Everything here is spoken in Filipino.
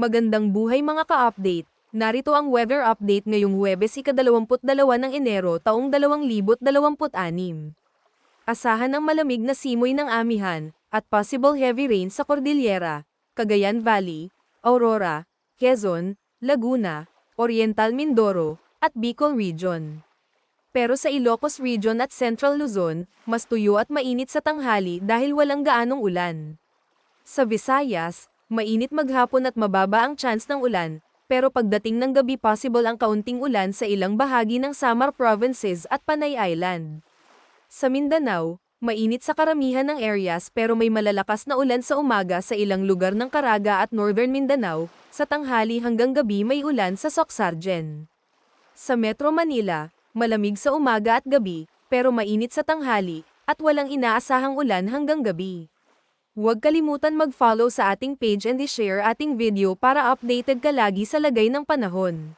Magandang buhay mga ka-update. Narito ang weather update ngayong Huwebes ika-22 ng Enero taong 2026. Asahan ang malamig na simoy ng amihan, at possible heavy rain sa Cordillera, Cagayan Valley, Aurora, Quezon, Laguna, Oriental Mindoro, at Bicol Region. Pero sa Ilocos Region at Central Luzon, mas tuyo at mainit sa tanghali dahil walang gaanong ulan. Sa Visayas, mainit maghapon at mababa ang chance ng ulan, pero pagdating ng gabi possible ang kaunting ulan sa ilang bahagi ng Samar Provinces at Panay Island. Sa Mindanao, mainit sa karamihan ng areas pero may malalakas na ulan sa umaga sa ilang lugar ng Caraga at Northern Mindanao, sa tanghali hanggang gabi may ulan sa Soxargen. Sa Metro Manila, malamig sa umaga at gabi, pero mainit sa tanghali, at walang inaasahang ulan hanggang gabi. Huwag kalimutan mag-follow sa ating page and i-share ating video para updated ka lagi sa lagay ng panahon.